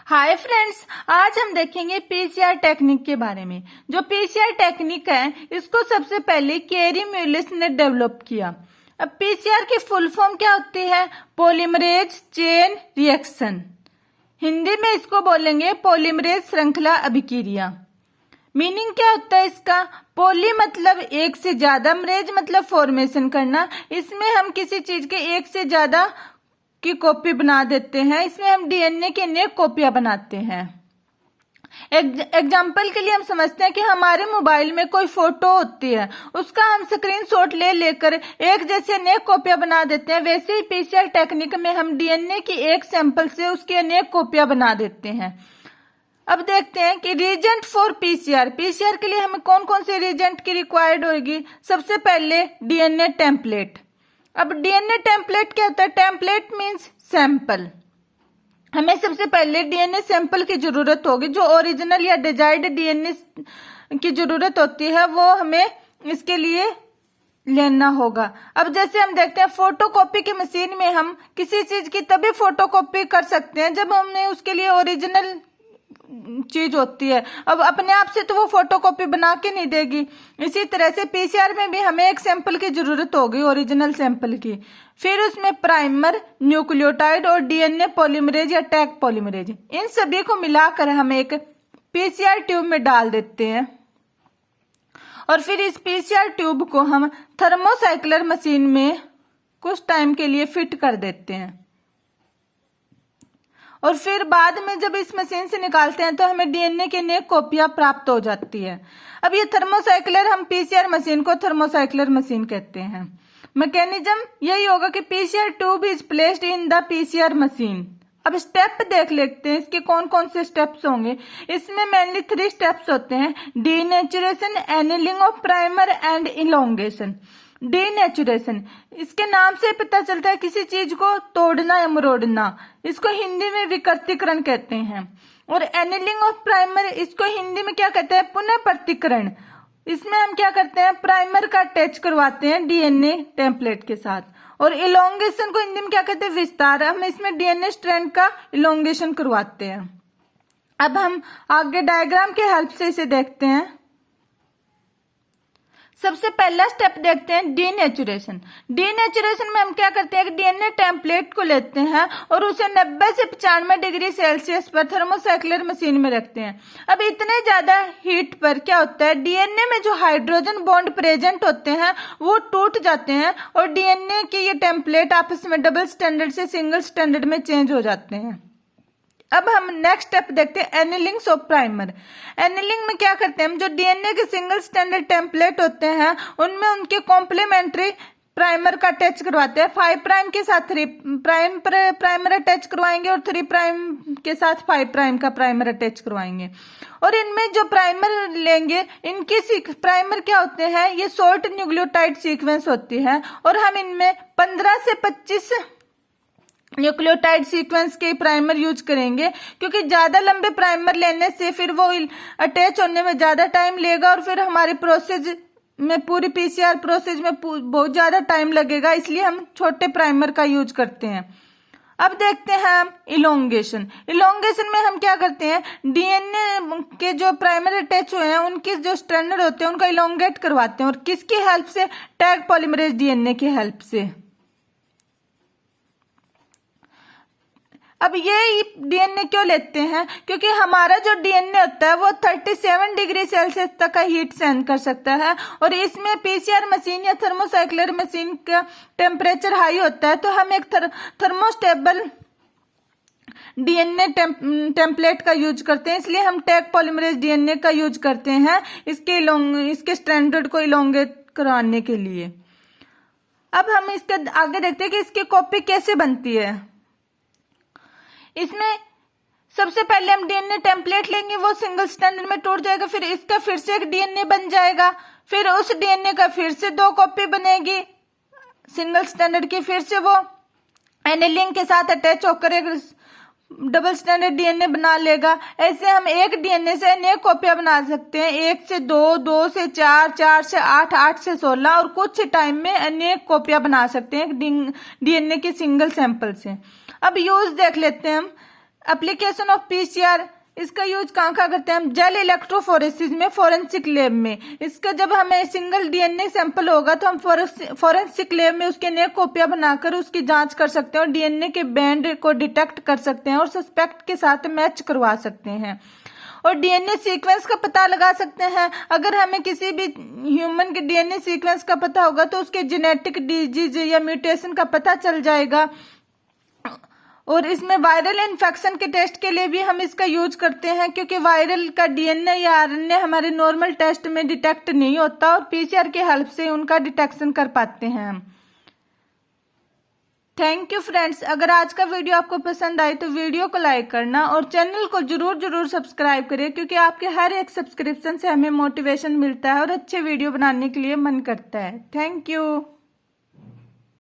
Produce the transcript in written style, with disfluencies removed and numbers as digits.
Hi friends, आज हम देखेंगे पीसीआर टेक्निक के बारे में। जो पीसीआर टेक्निक है, इसको सबसे पहले केरी म्यूलिस ने डेवलप किया। अब पीसीआर की फुल फॉर्म क्या होती है? Polymerase chain reaction. हिंदी में इसको बोलेंगे पॉलीमरेज श्रृंखला अभिक्रिया। मीनिंग क्या होता है इसका? पॉली मतलब एक से ज्यादा, मरेज मतलब फॉर्मेशन करना। इसमें हम किसी चीज के एक से ज्यादा की कॉपी बना देते हैं। इसमें हम डीएनए की अनेक कॉपियां बनाते हैं। एग्जाम्पल के लिए हम समझते हैं कि हमारे मोबाइल में कोई फोटो होती है, उसका हम स्क्रीनशॉट ले लेकर एक जैसे अनेक कॉपियां बना देते हैं। वैसे ही पीसीआर टेक्निक में हम डीएनए की एक सैंपल से उसकी अनेक कॉपियां बना देते हैं। अब देखते हैं कि रिएजेंट फॉर पीसीआर के लिए हमें कौन कौन से रिएजेंट की रिक्वायर्ड होगी। सबसे पहले डीएनए टेम्पलेट। अब डीएनए टेम्पलेट क्या होता है? Template means sample. हमें सबसे पहले डीएनए सैंपल की जरूरत होगी। जो ओरिजिनल या डिजायर्ड डीएनए की जरूरत होती है वो हमें इसके लिए लेना होगा। अब जैसे हम देखते हैं फोटोकॉपी की मशीन में हम किसी चीज की तभी फोटोकॉपी कर सकते हैं जब हमने उसके लिए ओरिजिनल चीज होती है। अब अपने आप से तो वो फोटोकॉपी बना के नहीं देगी। इसी तरह से पीसीआर में भी हमें एक सैंपल की जरूरत होगी, ओरिजिनल सैंपल की। फिर उसमें प्राइमर, न्यूक्लियोटाइड और डीएनए पॉलीमरेज या टैग पॉलीमरेज, इन सभी को मिलाकर हम एक पीसीआर ट्यूब में डाल देते हैं और फिर इस पीसीआर ट्यूब को हम थर्मोसाइक्लर मशीन में कुछ टाइम के लिए फिट कर देते हैं और फिर बाद में जब इस मशीन से निकालते हैं तो हमें डीएनए की अनेक कॉपियां प्राप्त हो जाती है। अब ये थर्मोसाइक्लर, हम पीसीआर मशीन को थर्मोसाइक्लर मशीन कहते हैं। मैकेनिज्म यही होगा कि PCR tube is placed in the PCR machine. अब स्टेप देख लेते हैं इसके कौन कौन से स्टेप्स होंगे। इसमें मेनली 3 स्टेप्स होते हैं: denaturation, annealing of primer and elongation. Denaturation, इसके नाम से पता चलता है किसी चीज को तोड़ना या मरोड़ना। इसको हिंदी में विकृतीकरण कहते हैं। और एनिलिंग ऑफ प्राइमर, इसको हिंदी में क्या कहते हैं? पुनः प्रतिकरण। इसमें हम क्या करते हैं? प्राइमर का अटैच करवाते हैं डीएनए टेम्पलेट के साथ। और इलोंगेशन को हिंदी में क्या कहते हैं? विस्तार। हम इसमें डीएनए स्ट्रैंड का इलोंगेशन करवाते हैं। अब हम आगे डायग्राम के हेल्प से इसे देखते हैं। सबसे पहला स्टेप देखते हैं डीनेचुरेशन। डीनेचुरेशन में हम क्या करते हैं कि डीएनए टेम्पलेट को लेते हैं और उसे 90 से 95 डिग्री सेल्सियस पर थर्मोसाइक्लर मशीन में रखते हैं। अब इतने ज्यादा हीट पर क्या होता है, डीएनए में जो हाइड्रोजन बॉन्ड प्रेजेंट होते हैं वो टूट जाते हैं और डीएनए के ये टेम्पलेट आपस में डबल स्टैंडर्ड से सिंगल स्टैंडर्ड में चेंज हो जाते हैं। अब हम नेक्स्ट स्टेप देखते हैं एनिलिंग ऑफ प्राइमर। एनिलिंग में क्या करते हैं हम? जो डीएनए के सिंगल स्टैंडर्ड टेम्पलेट होते हैं उनमें उनके कॉम्प्लीमेंट्री प्राइमर का अटैच करवाते हैं। 5 प्राइम के साथ 3 प्राइम प्राइमर अटैच करवाएंगे और 3 प्राइम के साथ 5 प्राइम का प्राइमर अटैच करवाएंगे। और इनमें जो प्राइमर लेंगे, इनके प्राइमर क्या होते हैं? ये शॉर्ट न्यूक्लियोटाइड सीक्वेंस होती है और हम इनमें 15 से 25 न्यूक्लियोटाइड सीक्वेंस के प्राइमर यूज करेंगे, क्योंकि ज्यादा लंबे प्राइमर लेने से फिर वो अटैच होने में ज्यादा टाइम लेगा और फिर हमारी प्रोसेस में, पूरी पीसीआर प्रोसेस में बहुत ज्यादा टाइम लगेगा। इसलिए हम छोटे प्राइमर का यूज करते हैं। अब देखते हैं हम इलोंगेशन। इलोंगेशन में हम क्या करते हैं? डीएनए के जो प्राइमर अटैच हुए हैं उनके जो स्ट्रैंड होते हैं उनका इलोंगेट करवाते हैं। और किसकी हेल्प से? टैग पॉलीमरेज डीएनए की हेल्प से। अब ये डीएनए क्यों लेते हैं? क्योंकि हमारा जो डीएनए होता है वो 37 डिग्री सेल्सियस तक का हीट सहन कर सकता है और इसमें पीसीआर मशीन या थर्मोसाइक्लर मशीन का टेम्परेचर हाई होता है। तो हम एक थर्मोस्टेबल डीएनए टेम्पलेट का यूज करते हैं। इसलिए हम टैग पॉलीमरेज डीएनए का यूज करते हैं इसके स्टैंडर्ड को इलोंगेट कराने के लिए। अब हम इसके आगे देखते हैं कि इसकी कॉपी कैसे बनती है। इसमें सबसे पहले हम डीएनए टेम्पलेट लेंगे, वो सिंगल स्टैंडर्ड में टूट जाएगा। फिर इसका फिर से एक डीएनए बन जाएगा। फिर उस डीएनए का फिर से 2 कॉपी बनेगी सिंगल स्टैंडर्ड की। फिर से वो एनिलिंग के साथ अटैच होकर एक डबल स्टैंडर्ड डीएनए बना लेगा। ऐसे हम एक डीएनए से अनेक कॉपियां बना सकते हैं। 1 से 2, 2 से 4, 4 से 8, 8 से 16 और कुछ टाइम में अनेक कॉपियां बना सकते हैं डीएनए की सिंगल सैंपल से। अब यूज देख लेते हैं हम। एप्लीकेशन ऑफ पीसीआर, इसका यूज कहाँ करते हैं हम? जेल इलेक्ट्रोफोरेसिस में, फोरेंसिक लैब में। इसका जब हमें सिंगल डीएनए सैंपल होगा तो हम फोरेंसिक लैब में उसके अनेक कॉपियां बनाकर उसकी जांच कर सकते हैं और डीएनए के बैंड को डिटेक्ट कर सकते हैं और सस्पेक्ट के साथ मैच करवा सकते हैं और डीएनए सीक्वेंस का पता लगा सकते हैं। अगर हमें किसी भी ह्यूमन के डीएनए सीक्वेंस का पता होगा तो उसके जेनेटिक डिजीज या म्यूटेशन का पता चल जाएगा। और इसमें वायरल इन्फेक्शन के टेस्ट के लिए भी हम इसका यूज करते हैं, क्योंकि वायरल का डीएनए या आरएनए हमारे नॉर्मल टेस्ट में डिटेक्ट नहीं होता और पीसीआर की हेल्प से उनका डिटेक्शन कर पाते हैं हम। Thank you friends. अगर आज का वीडियो आपको पसंद आए तो वीडियो को लाइक करना और चैनल को जरूर सब्सक्राइब करें, क्योंकि आपके हर एक सब्सक्रिप्शन से हमें मोटिवेशन मिलता है और अच्छे वीडियो बनाने के लिए मन करता है। Thank you.